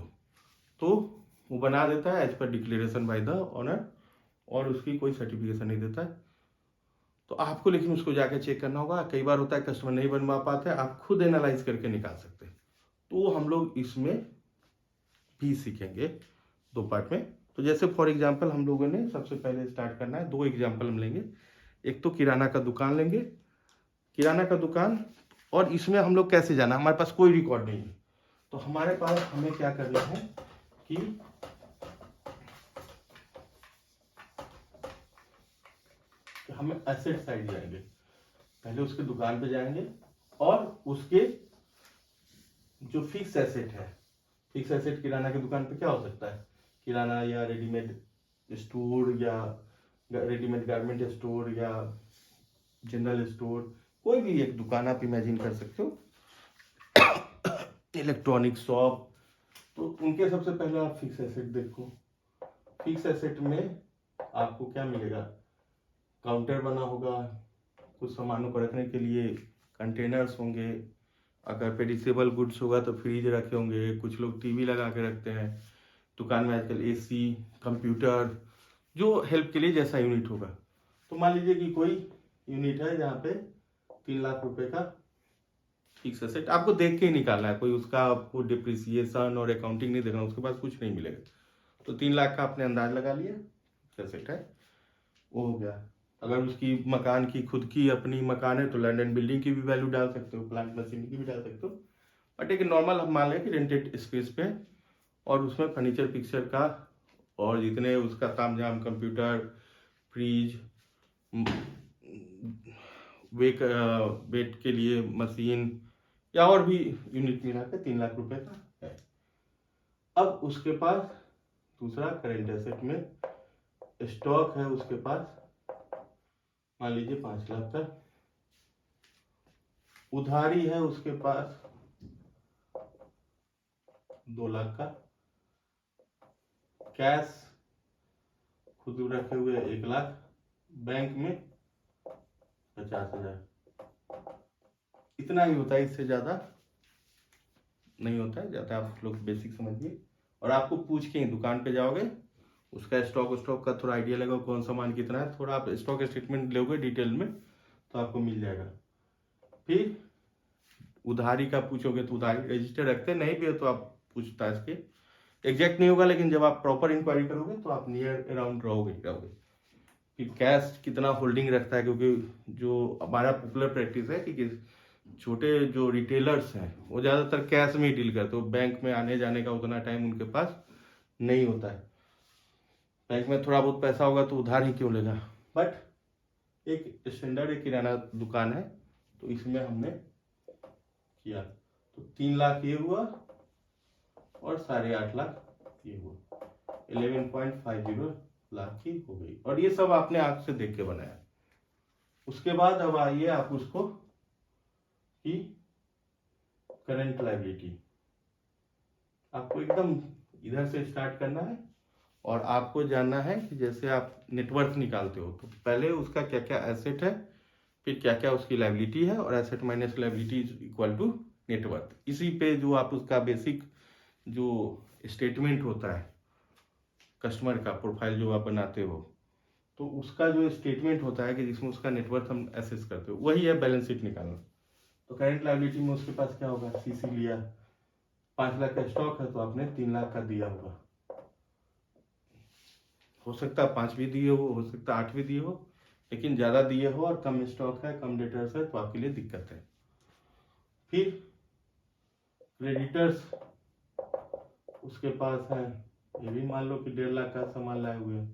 वो बना देता है as per declaration by the owner, और उसकी कोई सर्टिफिकेशन नहीं देता है। तो आपको लेकिन उसको जाके चेक करना होगा। कई बार होता है कस्टमर नहीं बनवा पाते, आप खुद एनालाइज करके निकाल सकते हैं। तो हम लोग इसमें भी सीखेंगे 2 पार्ट में। तो जैसे फॉर एग्जांपल हम लोगों ने सबसे पहले स्टार्ट करना है, 2 एग्जांपल हम लेंगे। एक तो किराना का दुकान लेंगे, किराना का दुकान, और इसमें हम लोग कैसे जाना, हमारे पास कोई रिकॉर्ड नहीं है, तो हमारे पास हमें क्या करना है कि हम एसेट साइड जाएंगे, पहले उसके दुकान पे जाएंगे और उसके जो फिक्स एसेट है, फिक्स एसेट किराना की दुकान पे क्या हो सकता है, किराना या रेडीमेड स्टोर या रेडीमेड गारमेंट स्टोर या जनरल स्टोर, कोई भी एक दुकान आप इमेजिन कर सकते हो, इलेक्ट्रॉनिक शॉप। तो उनके सबसे पहले आप फिक्स एसेट देखो। फिक्स एसेट में आपको क्या मिलेगा, काउंटर बना होगा, कुछ सामानों को रखने के लिए कंटेनर्स होंगे, अगर पेरिसेबल गुड्स होगा तो फ्रीज रखे होंगे, कुछ लोग टीवी लगा के रखते हैं दुकान में आजकल, AC, कंप्यूटर, जो हेल्प के लिए जैसा यूनिट होगा। तो मान लीजिए कि कोई यूनिट है जहाँ पे 3 लाख रुपए का फिक्स एसेट, आपको देख के ही निकालना है, कोई उसका आपको डिप्रिसिएशन और अकाउंटिंग नहीं देखना, उसके पास कुछ नहीं मिलेगा। तो 3 लाख का आपने अंदाज लगा लिया एसेट है, वो हो गया। अगर उसकी मकान की खुद की अपनी मकान है तो लैंड एंड बिल्डिंग की भी वैल्यू डाल सकते हो, प्लांट मशीन की भी डाल सकते हो, बट एक नॉर्मल हम मान लें कि रेंटेड स्पेस पे, और उसमें फर्नीचर पिक्चर का और जितने उसका तामझाम, कंप्यूटर, फ्रिज, वेट के लिए मशीन या और भी यूनिट मिला के 3 लाख रुपए का है। अब उसके पास दूसरा करेंट एसेट में स्टॉक है, उसके पास मान लीजिए 5 लाख का, उधारी है उसके पास 2 लाख का, कैश खुद रखे हुए 1 लाख, बैंक में 50,000। इतना ही होता है, इससे ज्यादा नहीं होता है। ज्यादा आप लोग बेसिक समझिए, और आपको पूछ के ही दुकान पे जाओगे, उसका स्टॉक का थोड़ा आइडिया लगेगा, कौन सा सामान कितना है, थोड़ा आप स्टॉक स्टेटमेंट लोगे डिटेल में तो आपको मिल जाएगा। फिर उधारी का पूछोगे तो उधारी रजिस्टर रखते नहीं भी हो तो आप पूछताछ के, एग्जैक्ट नहीं होगा लेकिन जब आप प्रॉपर इंक्वायरी करोगे तो आप नियर अराउंड रहोगे। फिर कैश कितना होल्डिंग रखता है, क्योंकि जो हमारा पॉपुलर प्रैक्टिस है कि छोटे जो रिटेलर्स हैं वो ज़्यादातर कैश में ही डील करते हो, बैंक में आने जाने का उतना टाइम उनके पास नहीं होता है। बैंक में थोड़ा बहुत पैसा होगा तो उधार ही क्यों लेगा। बट एक स्टैंडर्ड एक किराना दुकान है तो इसमें हमने किया, तो 3 लाख ये हुआ और 8.5 लाख ये हुआ, 11.50 लाख की हो गई। और ये सब आपने आंख से देख के बनाया। उसके बाद अब आइए आप उसको कि करंट लायबिलिटी, आपको एकदम इधर से स्टार्ट करना है और आपको जानना है कि जैसे आप नेटवर्थ निकालते हो तो पहले उसका क्या क्या एसेट है, फिर क्या क्या उसकी लायबिलिटी है, और asset minus liability is equal to net worth. इसी पे जो आप उसका बेसिक जो स्टेटमेंट होता है कस्टमर का प्रोफाइल जो आप बनाते हो, तो उसका जो स्टेटमेंट होता है कि जिसमें उसका नेटवर्थ हम एसेस करते हो, वही है बैलेंस शीट निकालना। तो करंट लायबिलिटी में उसके पास क्या होगा, सीसी लिया, 5 लाख का स्टॉक है तो आपने 3 लाख का दिया होगा, हो सकता है 5 भी दिए हो सकता है 8 भी दिए हो, लेकिन ज्यादा दिए हो और कम स्टॉक है, कम डेटर्स है, तो आपके लिए दिक्कत है। फिर क्रेडिटर्स उसके पास है, ये भी मान लो कि 1.5 लाख का सामान लाए हुए,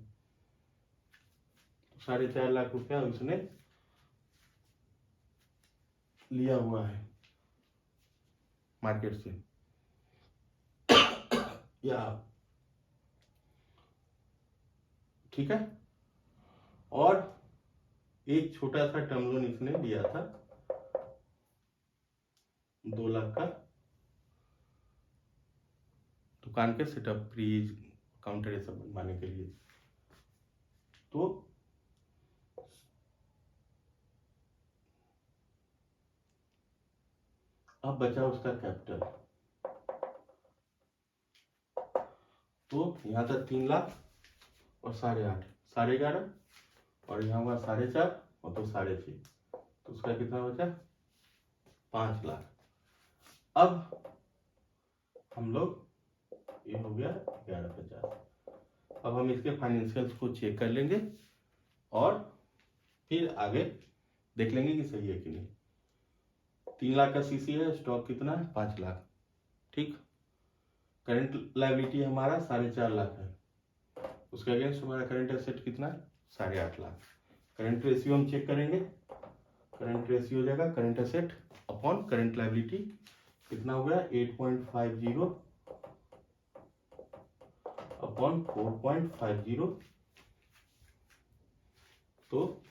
तो 4.5 लाख रुपया उसने लिया हुआ है मार्केट से या, ठीक है। और एक छोटा सा टर्म लोन इसने लिया था 2 लाख का, दुकान के सेटअप, फ्रीज, काउंटर ये सब बनवाने के लिए। तो अब बचा उसका कैपिटल, तो यहाँ था 3 लाख और 8.5, 11.5, और यहाँ हुआ 4.5 और तो 6.5, तो उसका कितना बचा 5 लाख। अब हम लोग ये हो गया 11.50। अब हम इसके फाइनेंशियल्स को चेक कर लेंगे और फिर आगे देख लेंगे कि सही है कि नहीं। 3 लाख का सीसी है, स्टॉक कितना है 5 लाख, ठीक। करंट लायबिलिटी हमारा 4.5 लाख है, उसके अगेंस्ट हमारा करंट एसेट कितना है 8.5 लाख। करंट रेशियो हम चेक करेंगे, करंट रेशियो हो जाएगा current asset upon current liability, कितना हो गया 8.50 अपॉन 4.50, तो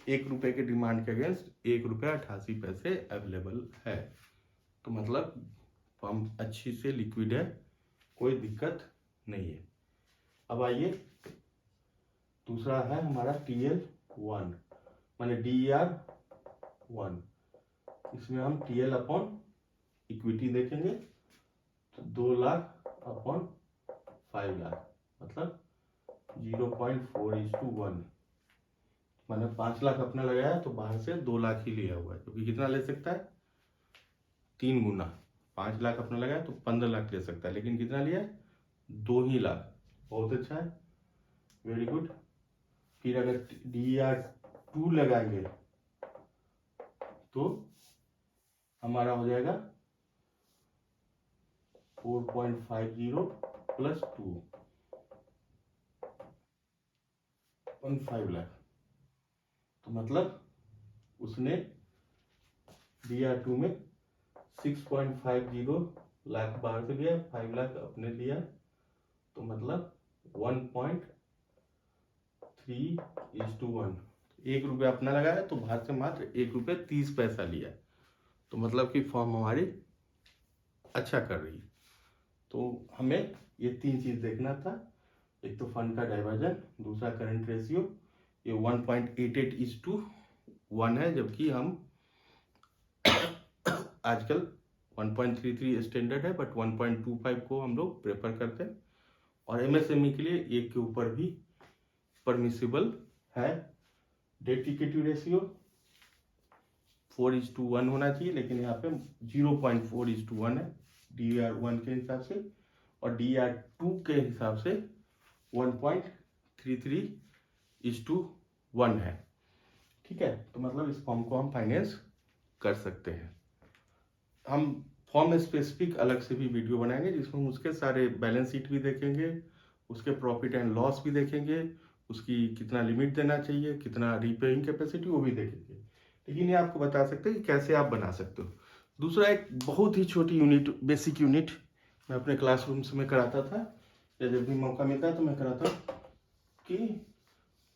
₹1 के डिमांड के अगेंस्ट ₹1.88 अवेलेबल है, तो मतलब फॉर्म अच्छी से लिक्विड है, कोई दिक्कत नहीं है। अब आइए, दूसरा है हमारा TL1 माने DER1। इसमें हम TL अपॉन इक्विटी देखेंगे, तो 2 लाख अपॉन 5 लाख मतलब 0.4:1। मैंने 5 लाख अपना लगाया तो बाहर से 2 लाख ही लिया हुआ है, क्योंकि कितना ले सकता है 3 गुना। 5 लाख अपना लगाया तो 15 लाख ले सकता है, लेकिन कितना लिया 2 ही लाख। बहुत अच्छा है, वेरी गुड। फिर अगर DER2 लगाएंगे तो हमारा हो जाएगा 4.50 प्लस 2 1.5 लाख। तो मतलब उसने DER2 में 6.50 लाख बाहर से लिया, 5 लाख अपने लिया, तो मतलब 1.3:1। 1 रुपया अपना लगाया तो बाहर से मात्र 1 रुपये 30 पैसा लिया। तो मतलब कि फॉर्म हमारी अच्छा कर रही है। तो हमें ये 3 चीज देखना था, एक तो फंड का डाइवर्जन, दूसरा करंट रेशियो। ये 1.88:1 है, जबकि हम आजकल 1.33 स्टैंडर्ड है, बट 1.25 को हम लोग प्रेफर करते हैं। और MSME के लिए 1 के ऊपर भी परमिसिबल है। डेट इक्विटी रेशियो 4:1 होना चाहिए, लेकिन यहाँ पे 0.4:1 है DER1 के हिसाब से, और DER2 के हिसाब से 1.33:1 है। ठीक है, तो मतलब इस फॉर्म को हम फाइनेंस कर सकते हैं। हम फॉर्म स्पेसिफिक अलग से भी वीडियो बनाएंगे, जिसमें उसके सारे बैलेंस शीट भी देखेंगे, उसके प्रॉफिट एंड लॉस भी देखेंगे, उसकी कितना लिमिट देना चाहिए, कितना रीपेइंग कैपेसिटी, वो भी देखेंगे। लेकिन ये आपको बता सकते हैं कि कैसे आप बना सकते हो। दूसरा, एक बहुत ही छोटी यूनिट, बेसिक यूनिट मैं अपने क्लासरूम्स में कराता था, या जब भी मौका मिलता है तो मैं कराता हूँ कि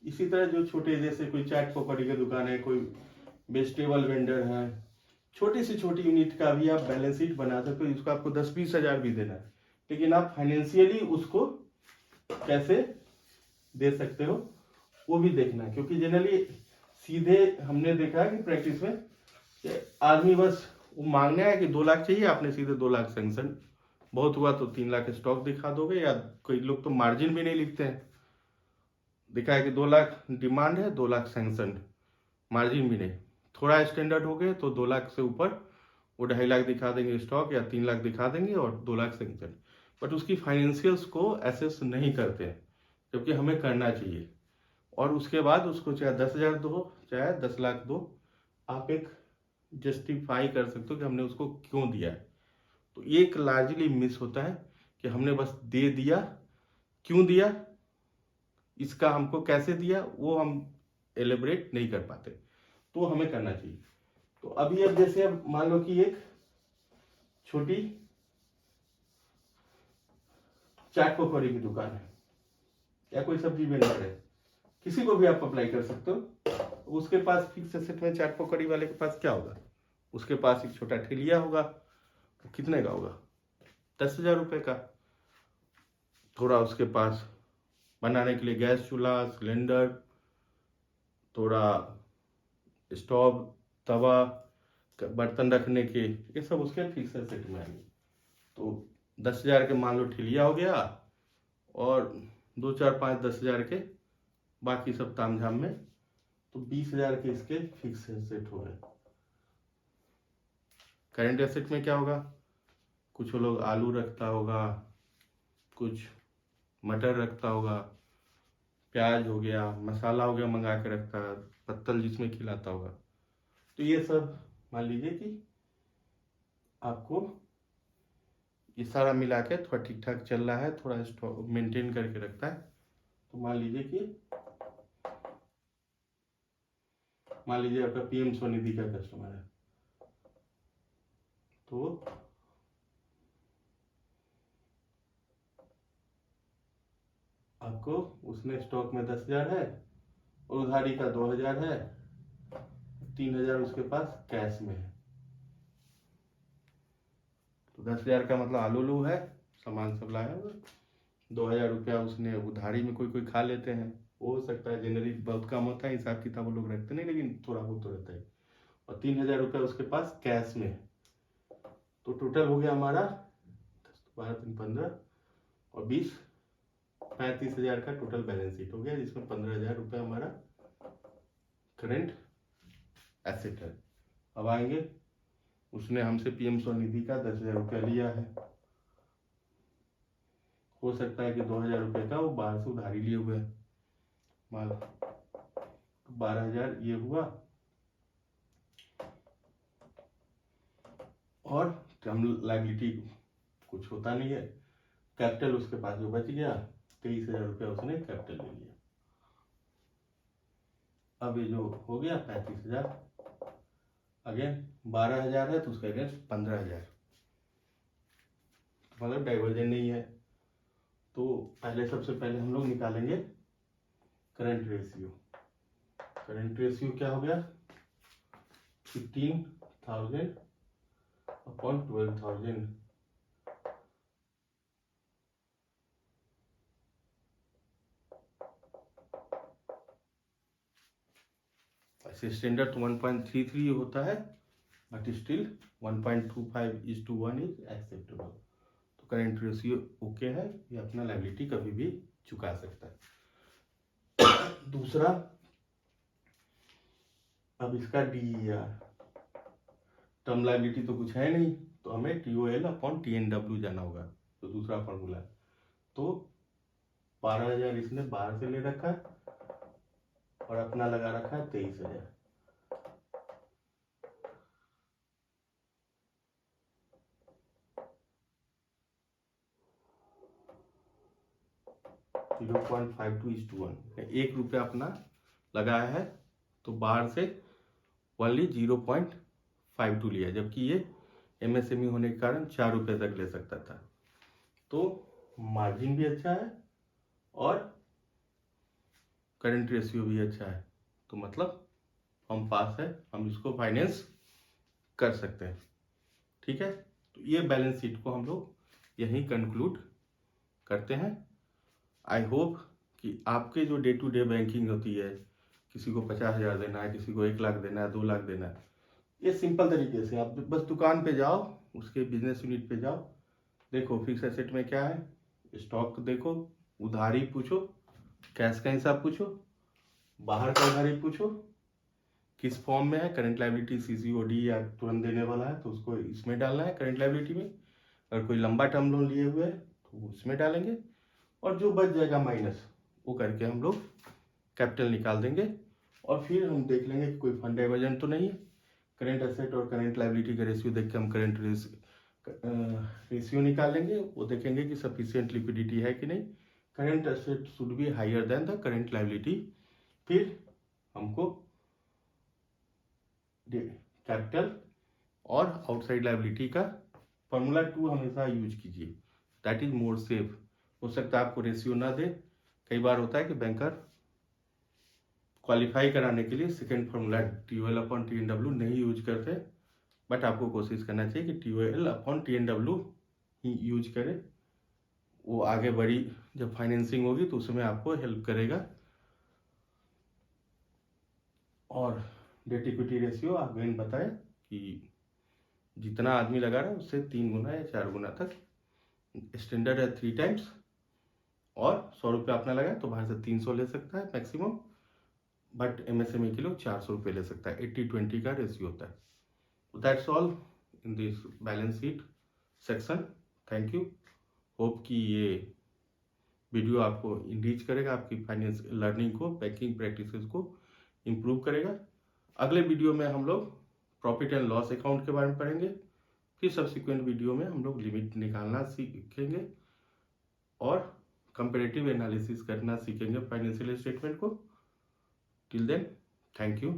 इसी तरह जो छोटे, जैसे कोई चाट पकौड़ी की दुकान है, कोई वेजिटेबल वेंडर है, छोटी से छोटी यूनिट का भी आप बैलेंस शीट बना सकते हो। इसको आपको 10-20 हज़ार भी देना है, लेकिन आप फाइनेंशियली उसको कैसे दे सकते हो वो भी देखना है। क्योंकि जनरली सीधे हमने देखा है कि प्रैक्टिस में आदमी बस वो मांगना है कि 2 लाख चाहिए, आपने सीधे 2 लाख सेंक्शन, बहुत हुआ तो 3 लाख स्टॉक दिखा दोगे, या कोई लोग तो मार्जिन भी नहीं लिखते हैं। दिखा है कि 2 लाख डिमांड है, 2 लाख सेंक्शन, मार्जिन भी नहीं। थोड़ा स्टैंडर्ड हो गए तो 2 लाख से ऊपर वो 2.5 लाख दिखा देंगे स्टॉक, या 3 लाख दिखा देंगे और 2 लाख सेंक्शन, बट उसकी फाइनेंशियल्स को एसेस नहीं करते हैं, जबकि हमें करना चाहिए। और उसके बाद उसको चाहे 10,000 दो, चाहे 10 लाख दो, आप एक जस्टिफाई कर सकते हो कि हमने उसको क्यों दिया है। तो ये एक लार्जली मिस होता है कि हमने बस दे दिया, क्यों दिया, इसका हमको कैसे दिया, वो हम एलिब्रेट नहीं कर पाते, तो हमें करना चाहिए। तो अभी अब जैसे अब मान लो कि एक छोटी चाट पकौड़ी की दुकान है, या कोई सब्जी वेंडर है, किसी को भी आप अप्लाई कर सकते हो। उसके पास फिक्स एसेट में, चाट पकौड़ी वाले के पास क्या होगा, उसके पास एक छोटा ठेलिया होगा, तो कितने का होगा 10,000 रुपये का। थोड़ा उसके पास बनाने के लिए गैस चूल्हा, सिलेंडर, थोड़ा स्टोव, तवा, बर्तन रखने के, ये सब उसके फिक्स एसेट में आएंगे। तो 10,000 के मान लो ठेलिया हो गया, और 2, 4, 5, 10,000 के बाकी सब तामझाम में, तो 20,000 के इसके फिक्स एसेट हो गए। करंट एसेट में क्या होगा, कुछ लोग आलू रखता होगा, कुछ मटर रखता होगा, प्याज हो गया, मसाला हो गया मंगा के रखता, पत्तल जिसमें खिलाता होगा। तो ये सब मान लीजिए कि आपको ये सारा मिला के थोड़ा ठीक ठाक चल रहा है, थोड़ा स्टॉक मेंटेन करके रखता है। तो मान लीजिए आपका PM स्वनिधि का कस्टमर है, तो आपको उसमें स्टॉक में 10,000 है, और उधारी का 2,000 है, 3,000 उसके पास कैश में है। तो 10,000 का मतलब आलू है, सामान सब लाया हुआ, 2,000 रुपया उसने उधारी में कोई कोई खा लेते हैं, वो हो सकता है। जनरली बहुत कम होता है, हिसाब किताब वो लोग रखते नहीं, लेकिन थोड़ा बहुत तो रहता है। और 3,000 रुपया उसके पास कैश में है। तो टोटल हो गया हमारा 12 3 15 और 20 35,000 का टोटल बैलेंस शीट हो गया, जिसमें 15,000 रुपया हमारा करेंट एसेट है। अब आएंगे, उसने हमसे पीएम स्वनिधि का 10,000 रुपया लिया है। हो सकता है कि 2,000 रुपये का वो बाहर से उधारी लिए हुए हैं माल। 12,000 ये हुआ, और टर्म लायबिलिटी कुछ होता नहीं है। कैपिटल उसके पास जो बच गया 23,000 रुपया उसने कैपिटल ले लिया। अब ये जो हो गया 35,000, अगेन 12,000 है तो उसका अगेंस्ट 15,000, मतलब डाइवर्जन नहीं है। तो पहले सबसे पहले हम लोग निकालेंगे करंट रेशियो। करंट रेशियो क्या हो गया, 15,000 अपॉन 12,000। ऐसे स्टैंडर्ड तो 1.33 होता है, बट स्टिल 1.25:1 इज एक्सेप्टेबल। तो करंट रेशियो ओके है, ये अपना लायबिलिटी कभी भी चुका सकता है। दूसरा, अब इसका DER, टर्म लायबिलिटी तो कुछ है नहीं, तो हमें TOL अपॉन TNW जाना होगा, तो दूसरा फॉर्मूला। तो 12,000 इसने बाहर से ले रखा है और अपना लगा रखा है 23,000। 0.52:1, 1 रुपया अपना लगाया है, तो बाहर से ओनली 0.52 लिया, जबकि ये MSME होने के कारण 4 रुपये तक ले सकता था। तो मार्जिन भी अच्छा है और करंट रेशियो भी अच्छा है, तो मतलब हम पास है, हम इसको फाइनेंस कर सकते हैं। ठीक है, तो ये बैलेंस शीट को हम लोग यहीं कंक्लूड करते हैं। आई होप कि आपके जो डे टू डे बैंकिंग होती है, किसी को 50,000 देना है, किसी को 1 लाख देना है, 2 लाख देना है, ये सिंपल तरीके से आप बस दुकान पे जाओ, उसके बिजनेस यूनिट पे जाओ, देखो फिक्स एसेट में क्या है, स्टॉक देखो, उधारी पूछो, कैश का हिसाब पूछो, बाहर का उधारी पूछो, किस फॉर्म में है, करंट लायबिलिटी CCOD या तुरंत देने वाला है तो उसको इसमें डालना है करंट लायबिलिटी में। अगर कोई लंबा टर्म लोन लिए हुए है तो उसमें डालेंगे, और जो बच जाएगा माइनस वो करके हम लोग कैपिटल निकाल देंगे। और फिर हम देख लेंगे कि कोई फंड डाइवर्जन तो नहीं है। करेंट एसेट और करेंट लायबिलिटी का रेशियो देख के हम करेंट रेशियो निकाल लेंगे, वो देखेंगे कि सफिशिएंट लिक्विडिटी है कि नहीं। Current asset should be higher than the current liability. फिर हमको कैपिटल और आउटसाइड लायबिलिटी का फॉर्मूला 2 हमेशा यूज कीजिए, दैट इज मोर सेफ। हो सकता है आपको रेशियो ना दे, कई बार होता है कि बैंकर क्वालिफाई कराने के लिए second formula TOL upon TNW नहीं यूज करते, बट आपको कोशिश करना चाहिए कि TOL अपॉन TNW ही यूज करें। वो आगे बड़ी जब फाइनेंसिंग होगी तो उसमें आपको हेल्प करेगा। और डेट इक्विटी रेशियो आपने बताया कि जितना आदमी लगा रहा है उससे 3 गुना या 4 गुना तक, स्टैंडर्ड है 3 टाइम्स, और 100 रुपये अपना लगाए तो बाहर से 300 ले सकता है मैक्सिमम, बट MSME के लोग 400 रुपये ले सकता है। 80-20 का रेशियो होता है। That's all in this balance sheet section. Thank you. Hope कि ये वीडियो आपको इंरीच करेगा, आपकी फाइनेंस लर्निंग को, बैंकिंग प्रैक्टिसेस को इम्प्रूव करेगा। अगले वीडियो में हम लोग प्रॉफिट एंड लॉस अकाउंट के बारे में पढ़ेंगे। फिर सब्सिक्वेंट वीडियो में हम लोग लिमिट निकालना सीखेंगे और कंपेरेटिव एनालिसिस करना सीखेंगे फाइनेंशियल स्टेटमेंट को। Till then, thank you.